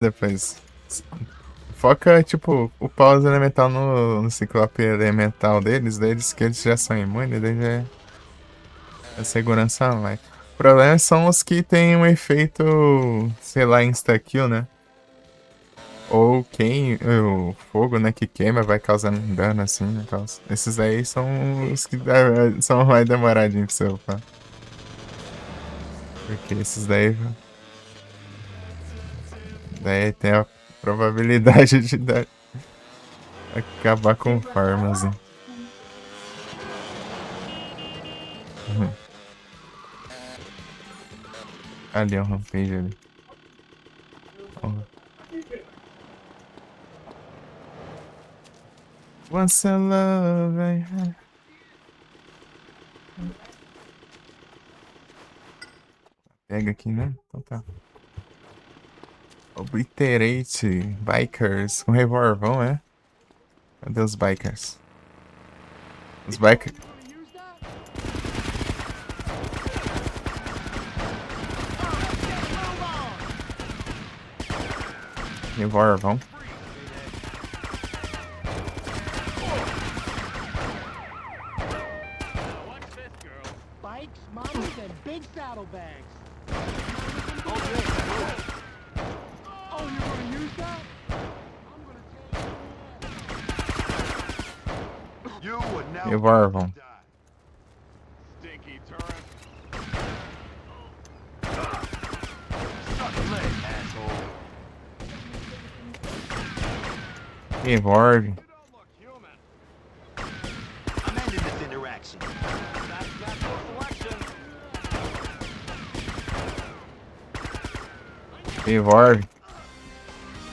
Depois. Foca, tipo, o pause elemental no ciclope elemental deles, que eles já são imunes, daí já é segurança a mais. O problema são os que tem um efeito, sei lá, insta-kill, né? Ou o fogo, né, que queima, vai causando dano assim, né, tal. Esses aí são os que são mais demoradinhos pra você upar. Porque esses daí tem a probabilidade de acabar com farmas, né? Uhum. Ali é um rampage ali. Ó. Once I love I have. Pega aqui, né? Então tá. Obliterate Bikers com revolvão, é? Cadê os Bikers? Os Bikers. Revolvão. Bikes, models, and big saddlebags. Oh, you're gonna use that? I'm gonna take you would now Revolvão. die. Stinky turret. Suck a leg, asshole. Revolve. You don't look human. I'm ending this interaction. That's natural selection. Revolve.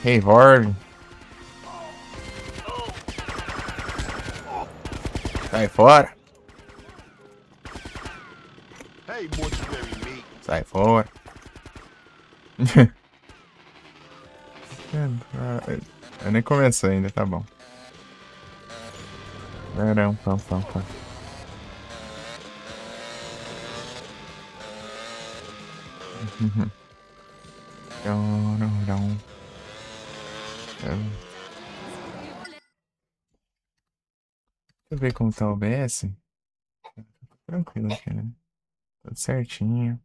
Revolve. Sai fora. Hey, mortuary meat. Sai fora. Eu nem comecei ainda, tá bom. Verão, pam, pam, pam. Deixa eu ver como tá o OBS. Tranquilo aqui, né? Tudo certinho.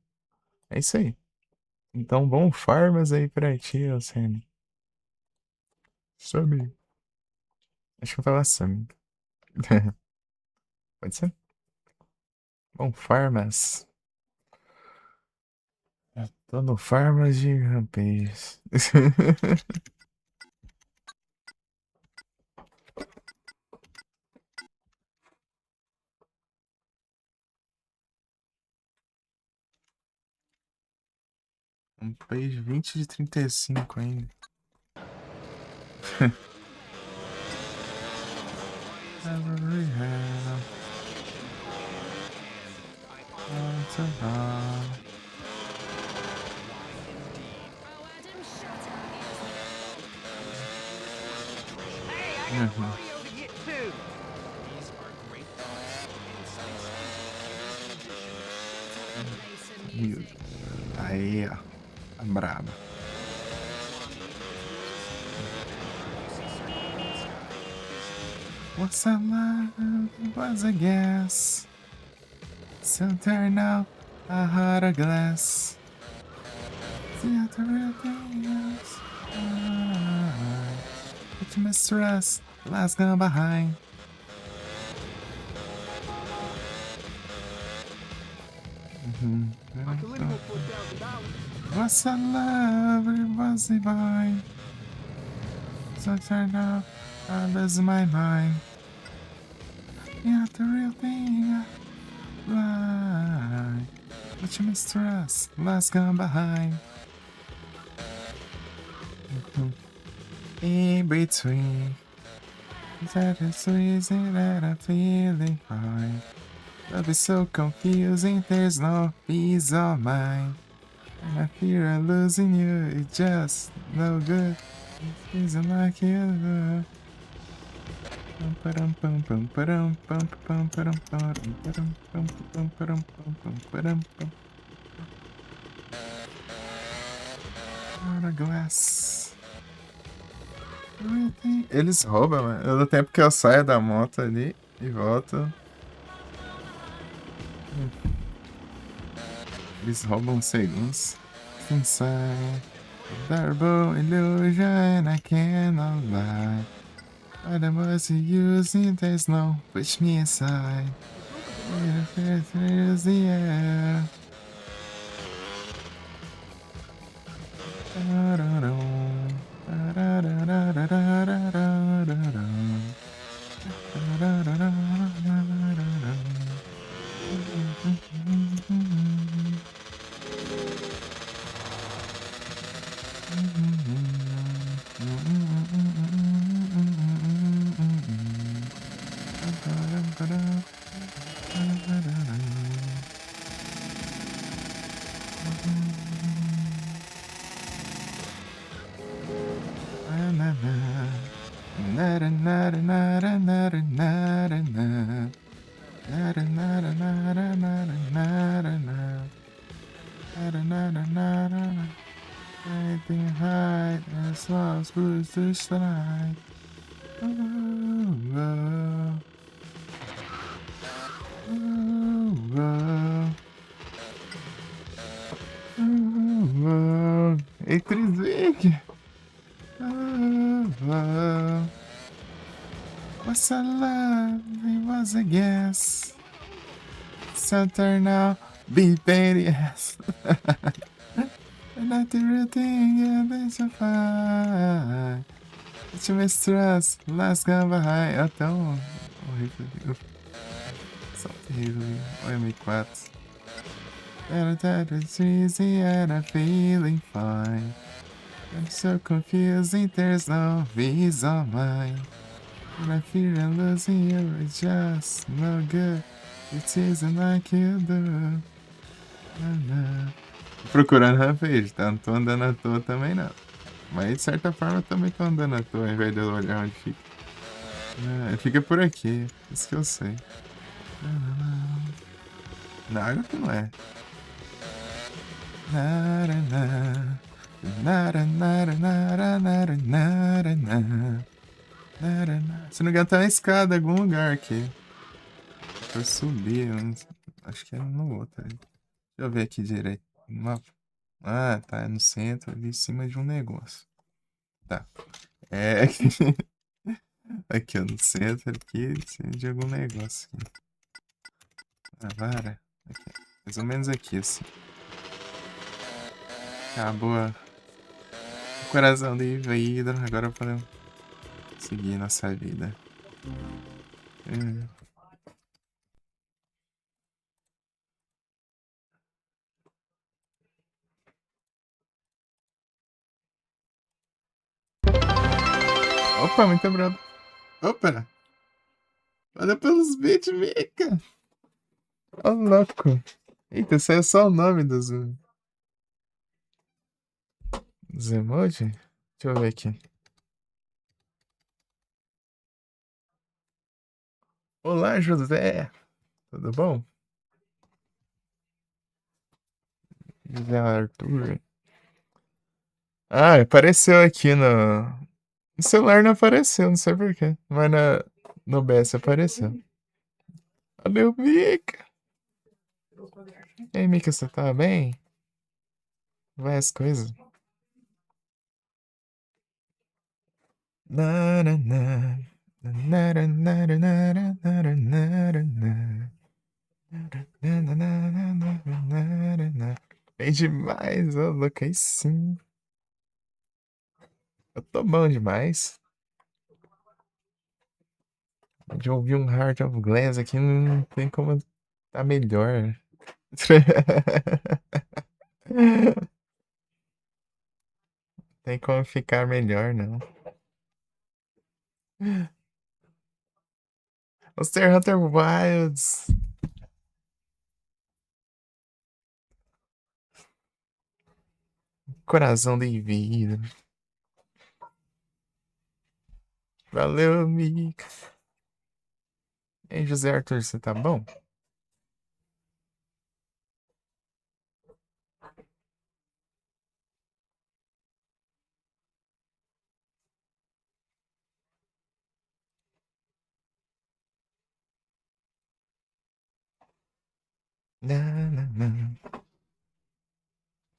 É isso aí. Então, bom farmas aí pra ti, Alcene. Sami. Acho que eu vou falar Sami. Pode ser? Bom farmas. Eu tô no farmas de rampage. Rampage 20 de 35 ainda. Every hell. Uhum. Aí, ó. Tá braba. What's a love? Was a guess. So turn out a heart glass. See how the real thing is. It's mistrust. Last gone behind. What's a love? It was divine. So turn out I lose my mind. Yeah, the real thing. Right. But you mistrust. Last gone behind. In between. That is so easy that I'm feeling fine. Love is so confusing, there's no peace of mind. And I fear I'm losing you, it's just no good. It isn't like you. Out of glass. Eles roubam, mano. No tempo que eu saio da moto ali e volto, eles roubam segundos. Inside, terrible illusion, I cannot lie. But I must use it, there's no push me aside. There's the air. Anything high as long as blues to slide. Ei, Trisvik! What's a love? It was a guess. Center now, be yes. Not everything identify. Te mistrust, last gone behind. É tão horrível. Só terrível. O M4. That it's easy and I'm feeling fine. I'm so confusing, there's no reason why. And I fear I'm losing you, it's just no good. It isn't like you do. Procurando Rampage, tá? Não tô andando à toa também não. Mas de certa forma eu também tô andando à toa, ao invés de eu olhar onde fica. Fica por aqui, isso que eu sei. Na água que não é. Se não me engano, tá na escada, em algum lugar aqui. Pra subir, acho que é no outro. Deixa eu ver aqui direito. No mapa. Ah, tá no centro, ali em cima de um negócio. Tá. É aqui, aqui ó, no centro, aqui, em cima de algum negócio. Aqui. A vara. Aqui. Mais ou menos aqui, assim. Acabou o coração de vidro. Agora podemos seguir nossa vida. Opa, muito obrigado. Opa! Olha pelos bits, Mica! Ô, louco! Eita, saiu só o nome dos emojis? Deixa eu ver aqui. Olá, José! Tudo bom? José Arthur. Ah, apareceu aqui no celular, não apareceu, não sei porquê. Mas no OBS apareceu. Valeu, Mica! E aí, Mica, você tá bem? Vai as coisas. Na, na, na. Na, na, na, na, na, na, na, na, na, na. Bem demais, ô louco, aí sim. Eu tô bom demais. De ouvir um Heart of Glass aqui não tem como tá melhor. Tem como ficar melhor, não. Monster Hunter Wilds. Coração de vidro. Valeu, amigo. Ei, José Arthur, você tá bom? Na, na, na.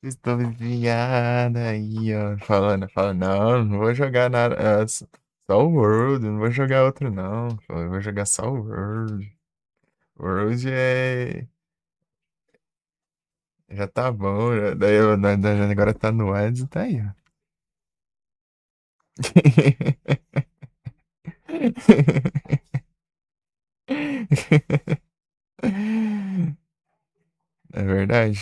Estou viciada aí, ó. Falando, não, não vou jogar nada. Só o World, não vou jogar outro, não. Eu vou jogar só o World. World é. Já tá bom. Daí agora tá no Ads e tá aí, ó. É verdade.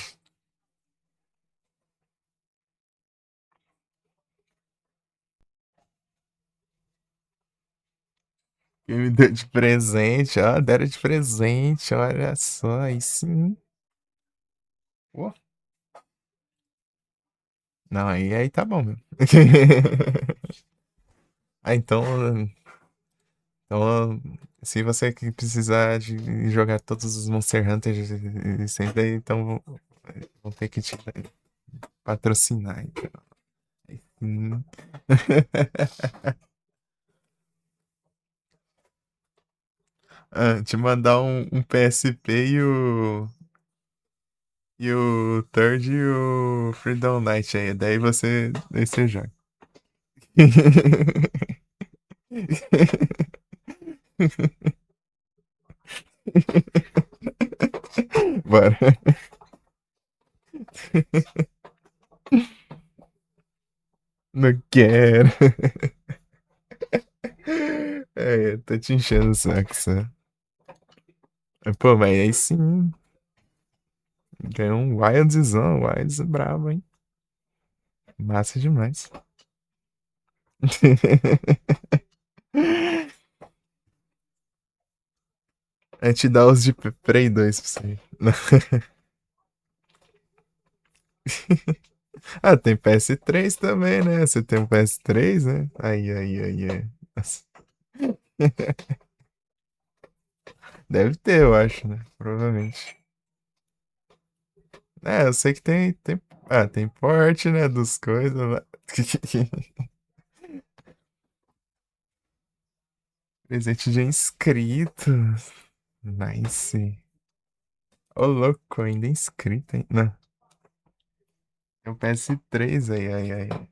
Que me deu de presente, ó. Deram de presente, olha só. Aí sim. Pô. Não, aí tá bom, meu. Ah, então, se você que precisar de jogar todos os Monster Hunters sempre, então vão ter que te patrocinar. Então. Hum. Ah, te mandar um PSP e o Third e o Freedom Night aí. Daí você joga. Bora. Não quero. É, tô te enchendo o saco, só. Pô, mas aí sim. Ganhou um Wildzão. Wilds é brabo, hein? Massa demais. A gente dá os de Prey 2 pra você. Ah, tem PS3 também, né? Você tem um PS3, né? Aí. Nossa. Deve ter, eu acho, né? Provavelmente. É, eu sei que tem porte, né? Dos coisas lá. Presente de inscrito. Nice. Ô, louco, ainda é inscrito, hein? Não, tem um PS3 aí, ó.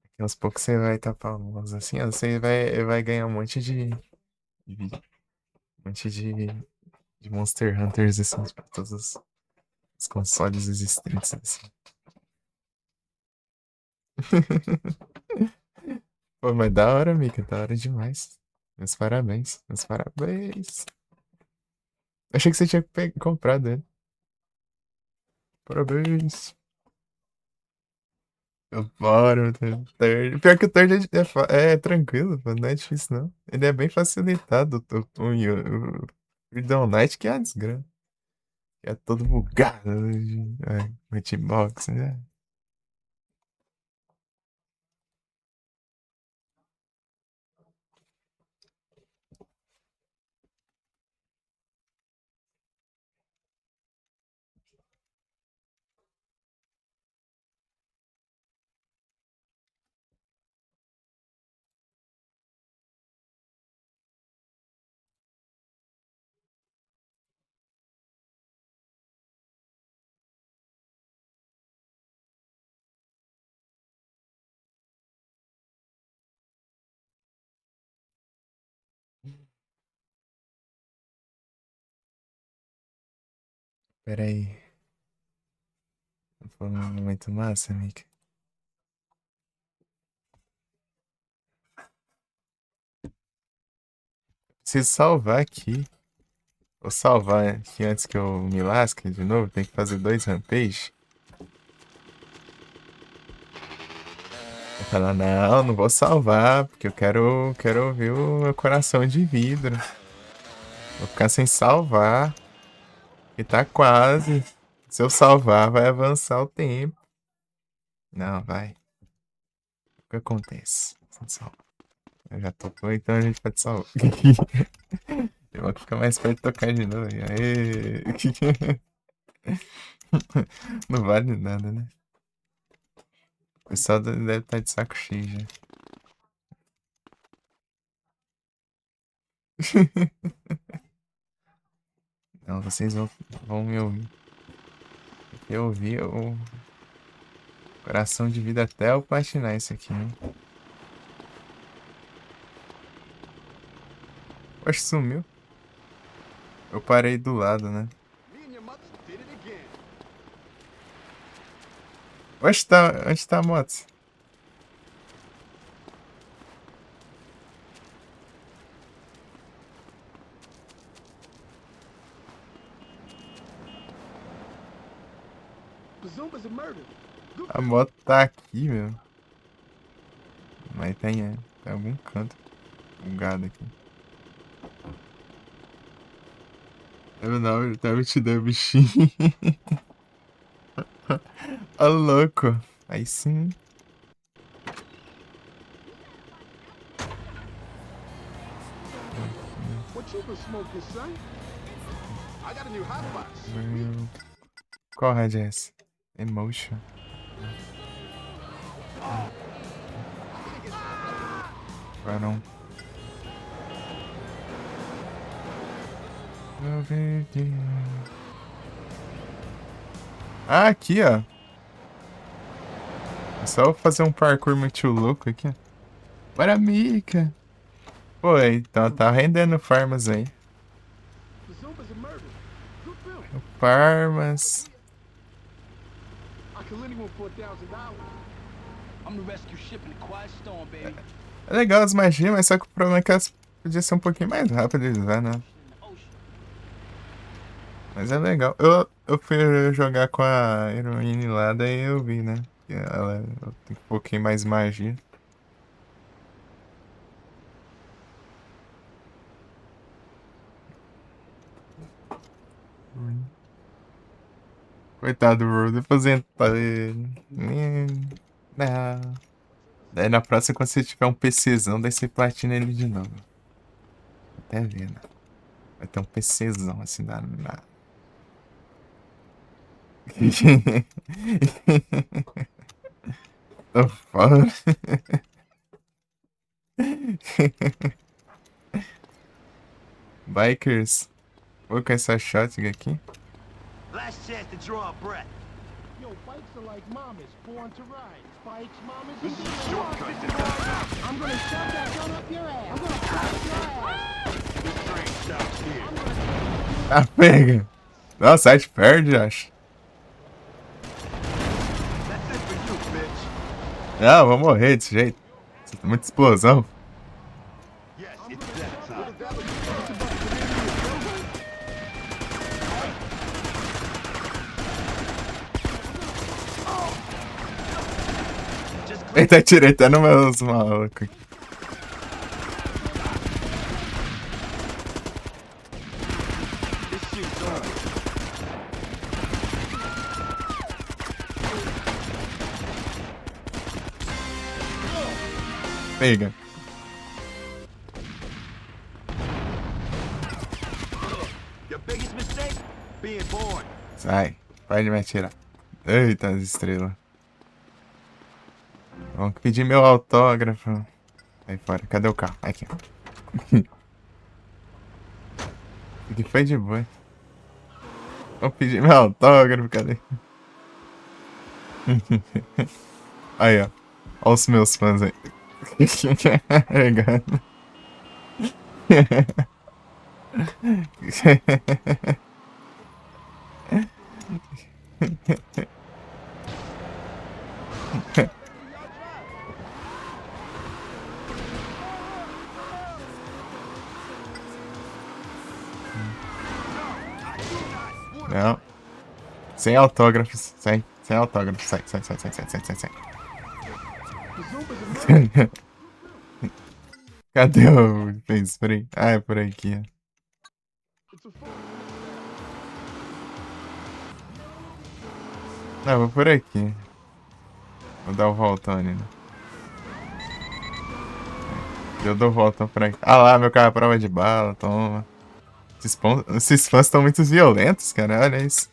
Daqui aos poucos você vai estar famoso assim, ó. Você vai ganhar um monte de, um monte de Monster Hunters, assim, pra todos os consoles existentes, assim. Pô, mas da hora, Mika, da hora demais. Meus parabéns, meus parabéns. Achei que você tinha comprado ele. Parabéns. Bora, third. Pior que o third é tranquilo, pô, não é difícil, não. Ele é bem facilitado. O Freedom Night que é a desgrama. Que é todo bugado. É, hitbox, né? Pera aí. Foi muito massa, amiga. Preciso salvar aqui. Vou salvar aqui antes que eu me lasque de novo. Tem que fazer 2 rampage. Vou falar, não vou salvar, porque eu quero ouvir o meu coração de vidro. Vou ficar sem salvar. E tá quase. Se eu salvar, vai avançar o tempo. Não, vai. O que acontece? Sem salvar. Eu já tocou, então a gente pode salvar. Eu vou ficar mais perto de tocar de novo. Aê! Não vale nada, né? O pessoal deve estar de saco cheio já. Não, vocês vão me ouvir. Eu ouvi o coração de vida até eu platinar isso aqui, né? Oxe, sumiu. Eu parei do lado, né? Me and your mother did it again. Oxe, tá. Onde tá a moto? Bazooma's a murder. Good A moto tá aqui, meu. Mas tem algum canto bugado aqui. Eu não, ele tá me te dando bichinho. Ô, louco. Aí sim. What you been smoking, son? I got a new hot box. Qual rádio é essa? Emotion. Agora não. Ah, aqui, ó. É só eu fazer um parkour muito louco aqui. Bora, Mica. Pô, então tá rendendo farmas aí. Bazooma's a murder. Good film. Farmas. I kill anyone for $1,000. I'm the rescue ship in the Quiet Storm, baby. É legal as magias, mas só que o problema é que elas podiam ser um pouquinho mais rápidas de usar, né? In the ocean. Mas é legal. Eu fui jogar com a heroína lá, daí eu vi, né? Que ela tem um pouquinho mais magia. Coitado do Road, aposentar ele. Não. Daí na próxima, quando você tiver um PCzão, daí você platina ele de novo. Até ver, né? Vai ter um PCzão assim na... Tô falando. Bikers. Vou com essa shotgun aqui. Last chance to draw a breath. Yo, bikes are like mamas, born to ride. Bikes, mamas, This and is a shortcut to I'm gonna shove that gun up your ass. I'm gonna crack your ass. This train stops here. Ah, pega. Nossa, a gente perde, acho. That's it for you, bitch. Não, eu vou morrer desse jeito. Muita explosão. Yes, it's that time. Just click. Eita, tirei até no meus malucos aqui. This shit's on. Pega. Your biggest mistake? Being born. Sai. Pode me atirar. Eita, as estrelas. Vamos pedir meu autógrafo. Aí fora. Cadê o carro? Aqui. O que foi de boa? Vou pedir meu autógrafo, cadê? Aí, ó. Olha os meus fãs aí. Carregando. Não. Sem autógrafos. Sem autógrafos. Sai. Bazooma's a murder. Cadê o Face Spray? Ah, é por aqui, ó. It's a phone. Não, vou por aqui. Vou dar o voltão ali, né? Eu dou volta pra aqui. Ah lá, meu carro é prova de bala, toma. Esses fãs estão muito violentos, cara. Olha isso.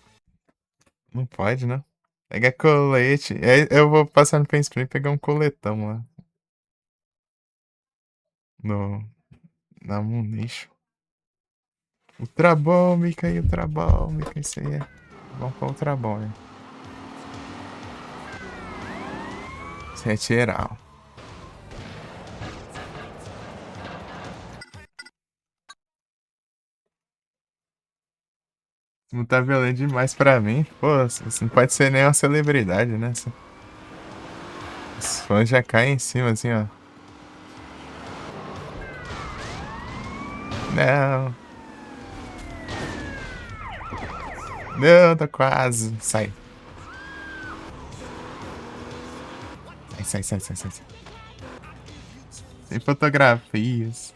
Não pode, né? Pega colete. Aí eu vou passar no Pain Spray e pegar um coletão lá. No... Na Munition. Ultra Bômica e Ultra Bômica, isso aí é bom pra Ultra Bômica. Isso é geral. Não tá violento demais pra mim. Pô, você não pode ser nem uma celebridade, né? Os fãs já caem em cima, assim, ó. Não. Não, tá quase. Sai. Sai. Sem fotografias.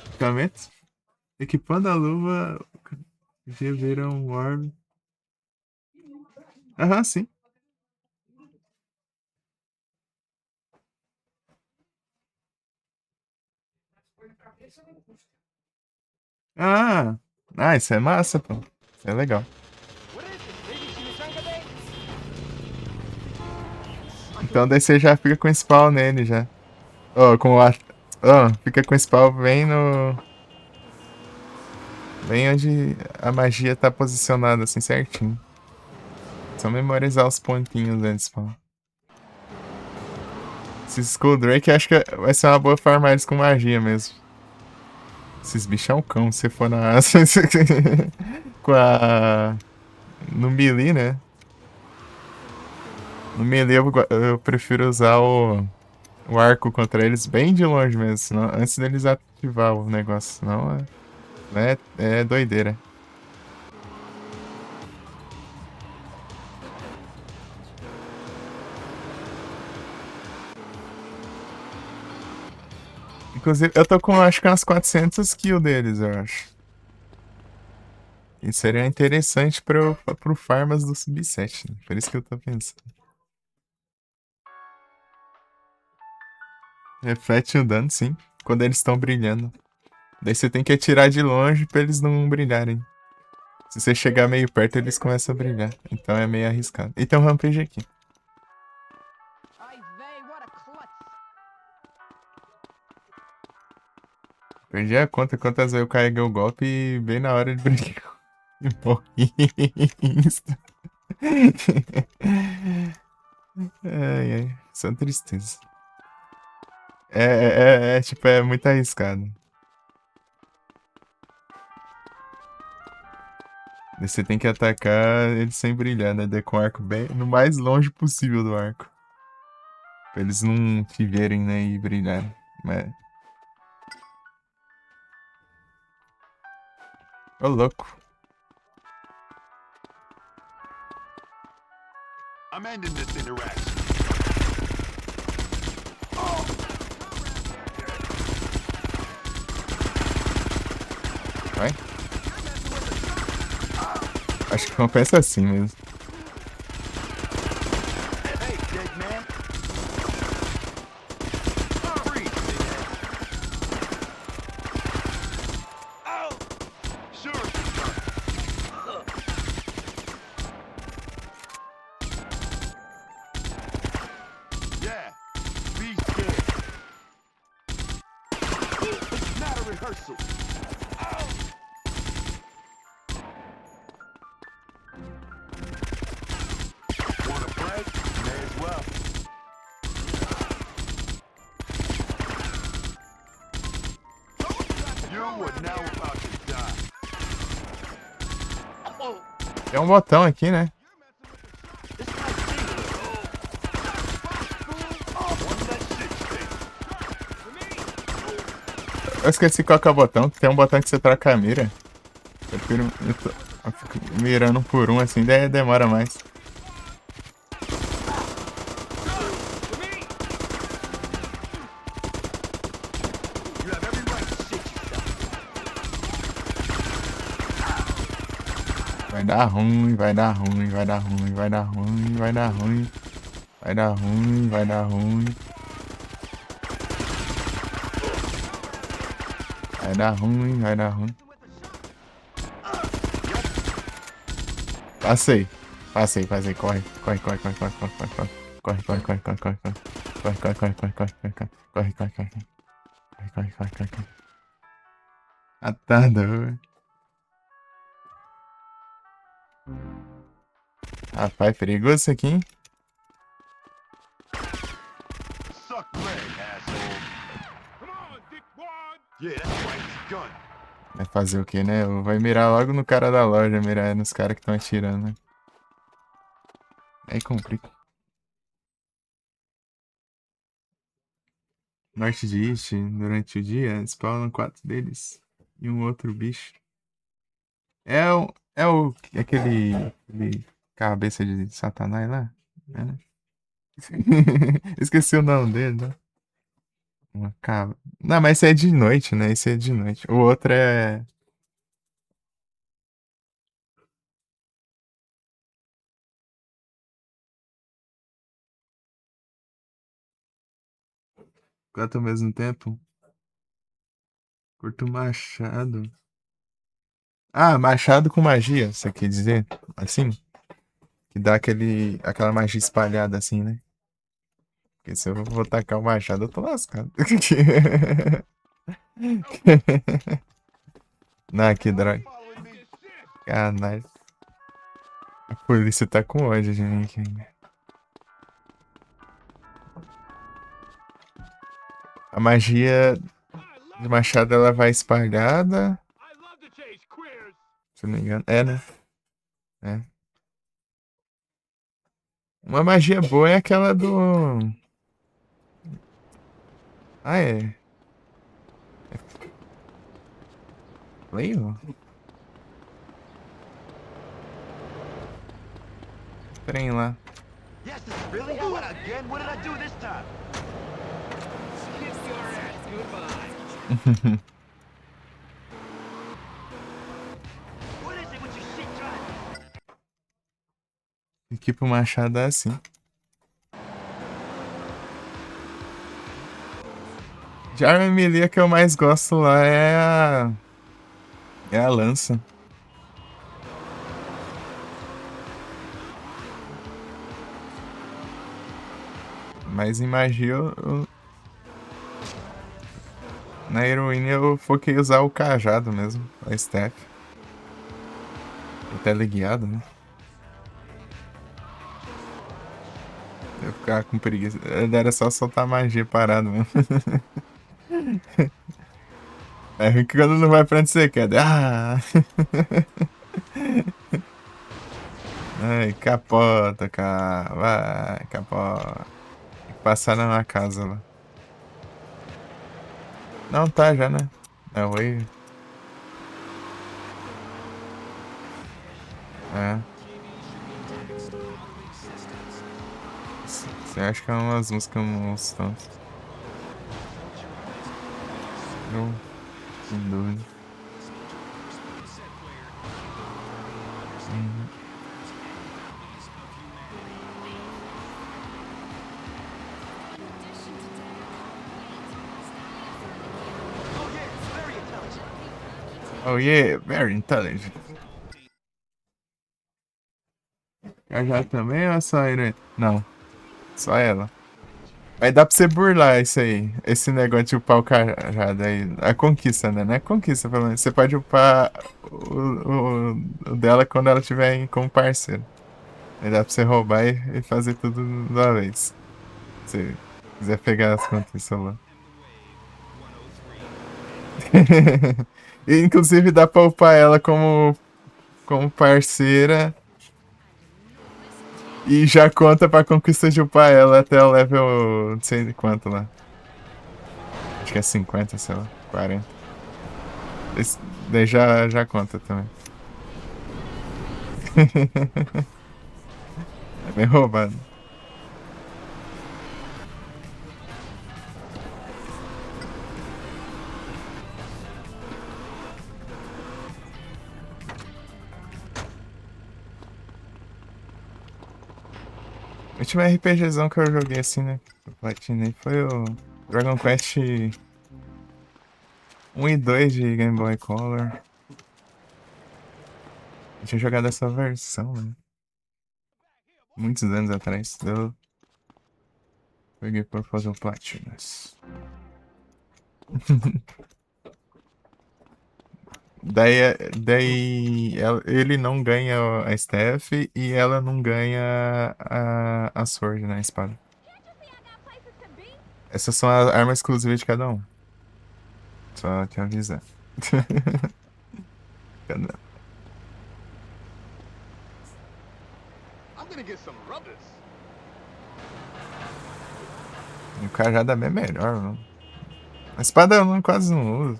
Equipamentos? Equipando a luva. Reveram Orb. Aham, sim. Ah! Ah, isso é massa, pô. Isso é legal. Então daí você já fica com spawn nele já. Ó, com a. Ó, fica com spawn bem no. Bem onde a magia tá posicionada, assim, certinho. Só memorizar os pontinhos antes, spawn. Esses Skull Drake acho que vai ser uma boa farmar eles com magia mesmo. Esses bichos é um cão, se for na. com a. No melee, né? No melee eu prefiro usar o arco contra eles bem de longe mesmo, senão, antes deles ativar o negócio, senão é doideira. Inclusive, eu tô com acho que umas 400 kills deles, eu acho. E seria interessante pro farmas do Sub-7, né? Por isso que eu tô pensando. Reflete o dano, sim, quando eles estão brilhando. Daí você tem que atirar de longe pra eles não brilharem. Se você chegar meio perto, eles começam a brilhar. Então é meio arriscado. E tem um Rampage aqui. Perdi a conta quantas vezes eu carreguei o golpe e bem na hora de brilhar. E morri. Ai, são tristezas. Tipo, é muito arriscado. Daí você tem que atacar ele sem brilhar, né? Daí com o arco bem no mais longe possível do arco. Pra eles não te verem, né? E brilharem. Mas... Ô, louco. I'm ending this interaction. Vai. Acho que compensa assim mesmo. Hey, dead man. Freeze, Ow! Sure. Yeah, be scared. It's not a rehearsal. Ow! Wanna play? May as well. You are now about to die. Oh, Tem um botão aqui, né? this guy's singular. Oh, one less shit stick. Eu esqueci qual que é o botão. Tem um botão que você troca a mira. Eu fico mirando por um assim, daí demora mais. You have every right to shit yourself. Vai dar ruim, vai dar ruim, vai dar ruim, vai dar ruim, vai dar ruim. Vai dar ruim, vai dar ruim. Vai dar ruim, vai dar ruim. Passei. Passei. Corre. Corre. Corre. Atador. Rapaz, perigoso isso aqui, hein? Suck leg, asshole. Come on, dickwad. Yeah, that's right. It's a gun. Vai fazer o quê, né? Vai mirar logo no cara da loja, mirar nos caras que estão atirando, né? Aí complica. Norte de East, durante o dia, spawnam 4 deles. E um outro bicho. Aquele cabeça de Satanás lá? É, né? Esqueci o nome dele, né? Uma cabra. Não, mas esse é de noite, né? Esse é de noite. O outro é. Quatro ao mesmo tempo. Curto machado. Ah, machado com magia, você quer dizer? Assim? Que dá aquela magia espalhada assim, né? Porque se eu vou tacar o machado, eu tô lascado. Não, que droga. Following me? Caralho. A polícia tá com ódio de mim aqui ainda. A magia de machado ela vai espalhada. I love to chase queers. Se eu não me engano. É, né? É. Uma magia boa é aquela do. Ah, é. Flavor? Trem lá. Yes, this is really what again? What did I do this time? What is it with your shit driving? Equipa o machado é assim. De arma melee a que eu mais gosto lá é a. É a lança. Mas em magia na heroína eu foquei em usar o cajado mesmo. A staff. O teleguiado, né? Eu ficava com preguiça. Era só soltar magia parado mesmo. É ruim que quando não vai pra onde você quer. Ah! Ai, capota, cara. Vai, capota. Tem que passar na casa lá. Não, tá já, né? É o Wave. É. Você acha que é umas músicas monstras? Eu, sem dúvida. Uhum. Oh yeah, it's very intelligent. Oh yeah, very intelligent. Já também ou é só ele? Não, só ela. Mas dá pra você burlar isso aí. Esse negócio de upar o cajado aí. A conquista, né? Não é conquista, pelo menos. Você pode upar o dela quando ela tiver como parceiro. Aí dá pra você roubar e fazer tudo de uma vez. Se você quiser pegar as conquistas lá. E, inclusive dá pra upar ela como parceira. E já conta pra conquista de upar ela até o level não sei de quanto lá. Acho que é 50, sei lá, 40. Daí já conta também. É bem roubado. O último RPGzão que eu joguei assim, né? Que eu platinei foi o Dragon Quest 1 e 2 de Game Boy Color. Eu tinha jogado essa versão, né? Muitos anos atrás. Eu peguei por fazer o Platinas. Ele não ganha a Steph e ela não ganha a Sword, né? A espada. Essas são as armas exclusivas de cada um. Só te avisar. Cada- I'm gonna get some rubbers. E o cajado é bem melhor, mano. A espada eu quase não uso.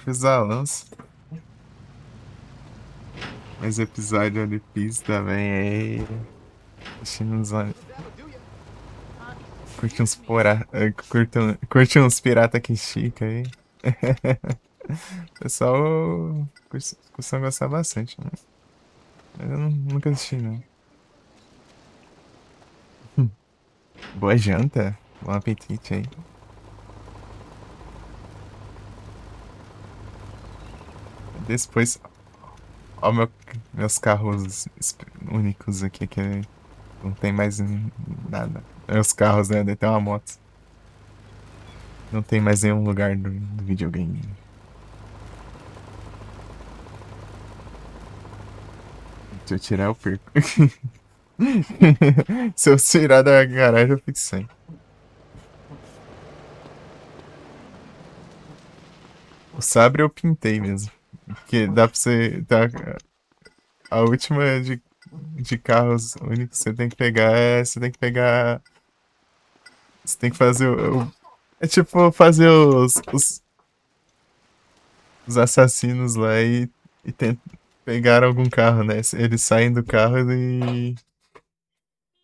Fiz a lança. Mas episódio One Piece também é. Assistindo uns. That'll do ya. Curte uns pora... curte uns pirata que estica aí. O pessoal costuma gostar bastante, né? Mas eu nunca assisti, não. Boa janta. Bom apetite aí. Depois, ó, meus carros únicos aqui, que não tem mais nada. Meus carros, né? Daí tem uma moto. Não tem mais nenhum lugar do videogame. Se eu tirar, eu perco. Se eu tirar da garagem, eu fico sem. O sabre eu pintei mesmo. Porque dá pra você. A última de carros únicos que você tem que pegar é. Você tem que pegar. Você tem que fazer é tipo fazer os assassinos lá e pegar algum carro, né? Eles saem do carro e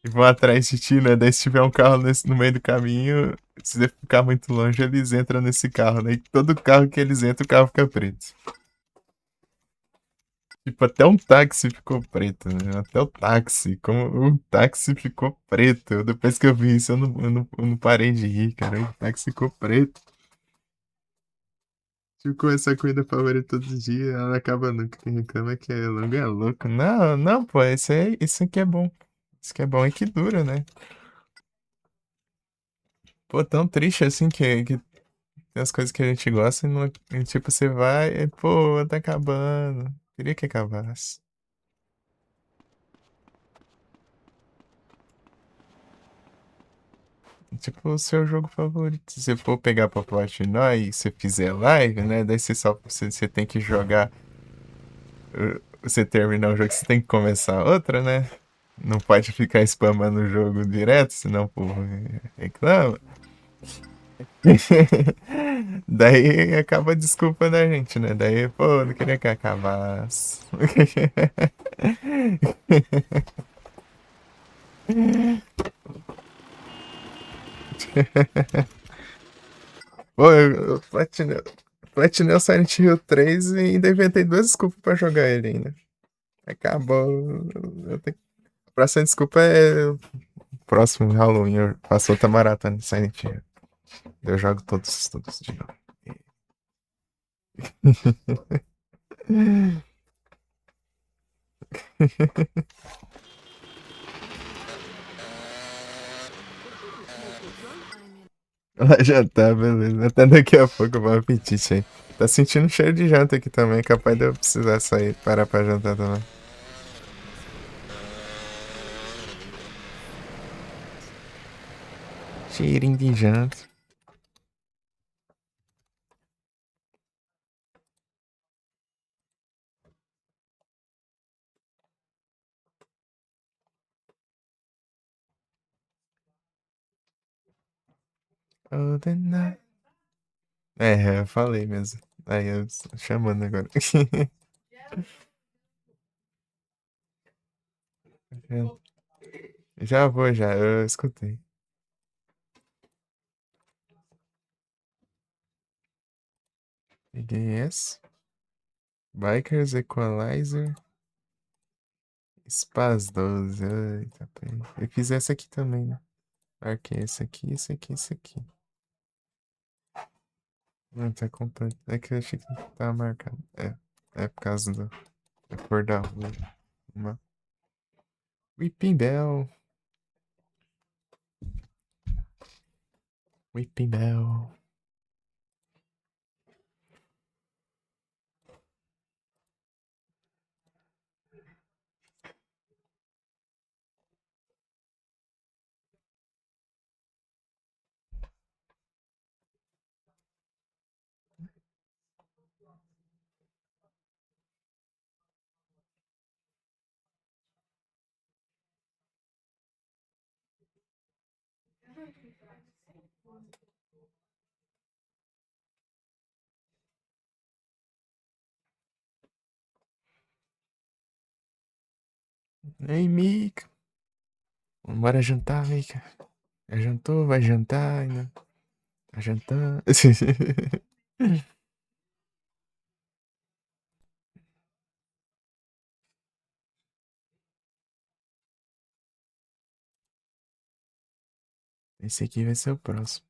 vão atrás de ti, né? Daí se tiver um carro no meio do caminho, se você ficar muito longe, eles entram nesse carro, né? E todo carro que eles entram, o carro fica preto. Tipo, até um táxi ficou preto, né? Até o táxi. Como o táxi ficou preto. Depois que eu vi isso, eu não parei de rir, cara. O táxi ficou preto. Ficou essa corrida favorita todos os dias, ela não acaba nunca. Quem reclama é que é longo é louco. Não, não, pô, isso aqui é bom. Isso aqui é bom e que dura, né? Pô, tão triste assim que tem as coisas que a gente gosta e, não, e tipo, você vai e, pô, tá acabando. Queria que acabasse. Tipo, o seu jogo favorito. Se você for pegar pra platinar e você fizer live, né? Daí você tem que jogar. Você terminar o jogo, você tem que começar outra, né? Não pode ficar spamando o jogo direto, senão o povo reclama. Daí acaba a desculpa da gente, né? Daí, pô, não queria que acabasse. Pô, eu platinei o Silent Hill 3 e ainda inventei duas desculpas pra jogar ele ainda. Acabou. A próxima desculpa é o próximo Halloween. Eu faço outra maratona de Silent Hill. Eu jogo todos de novo. Ela já tá, beleza. Até daqui a pouco eu vou apetite aí. Tá sentindo cheiro de janta aqui também. Capaz de eu precisar sair, parar pra jantar também. Cheirinho de janta. Oh, the night. Eu falei mesmo. Aí eu chamando agora. Já vou, já. Eu escutei. Peguei essa. Bikers Equalizer. Spaz 12. Eita, peraí. Eu fiz essa aqui também, né? Marquei esse aqui, esse aqui, esse aqui. Não, tá completo. É que eu achei que tava marcado. É por causa da cor da rua. Uma Whipping Bell. Whipping Bell. Ei, Mica. Bora jantar, Mica. Já jantou? Vai jantar ainda? Tá jantando? Esse aqui vai ser o próximo.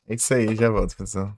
É isso aí, já volto, pessoal.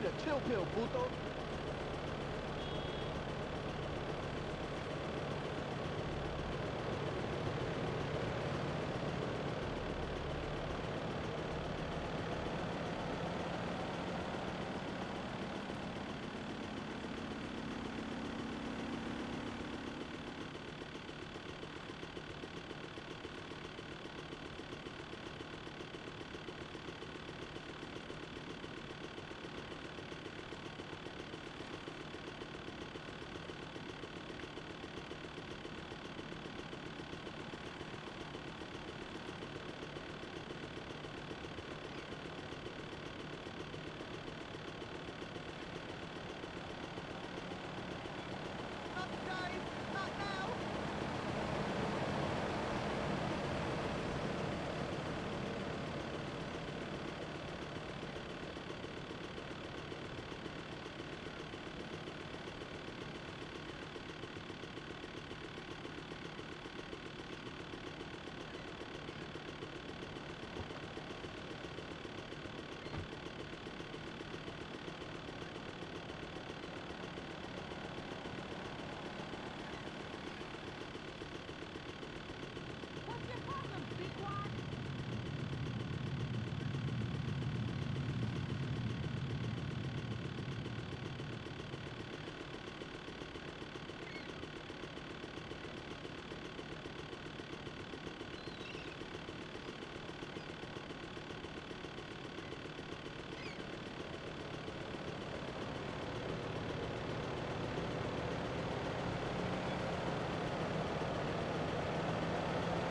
need a chill pill, puto. What's your problem, dickwad?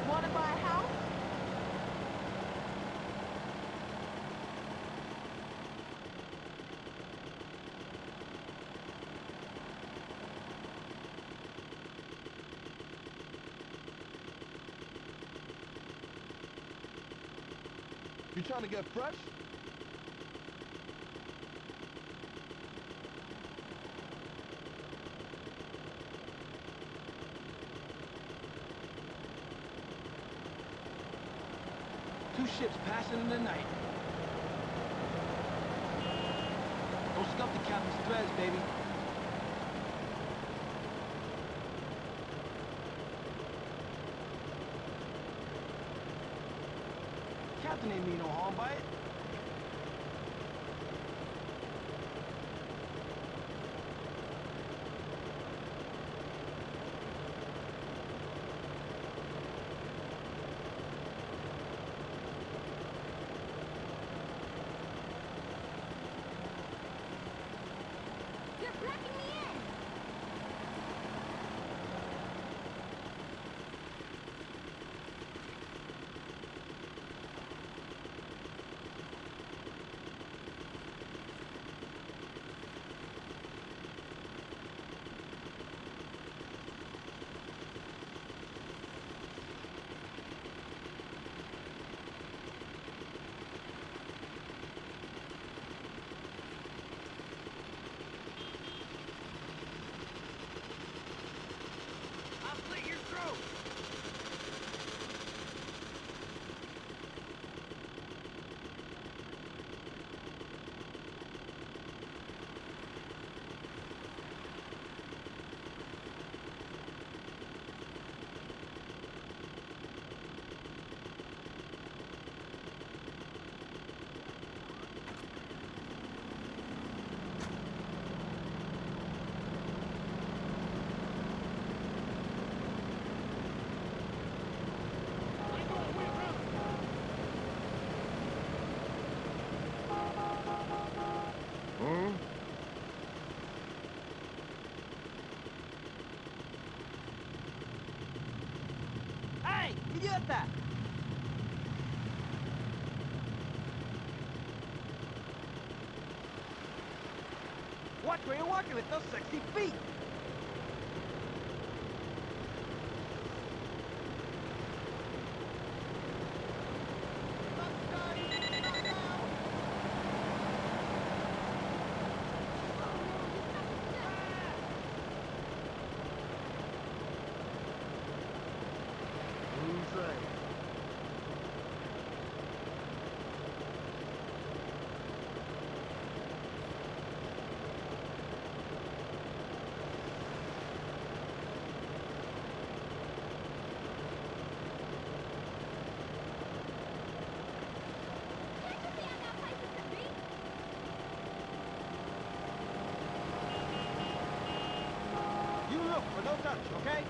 Wanna buy a house? You trying to get fresh? Two ships passing in the night. Don't scuff the captain's threads, baby. Captain ain't mean no harm by it. You're blocking me in! I'll slit your throat! ¡Ey! ¡Idiota! Watch where you're walking with those sexy feet! or no touch, okay?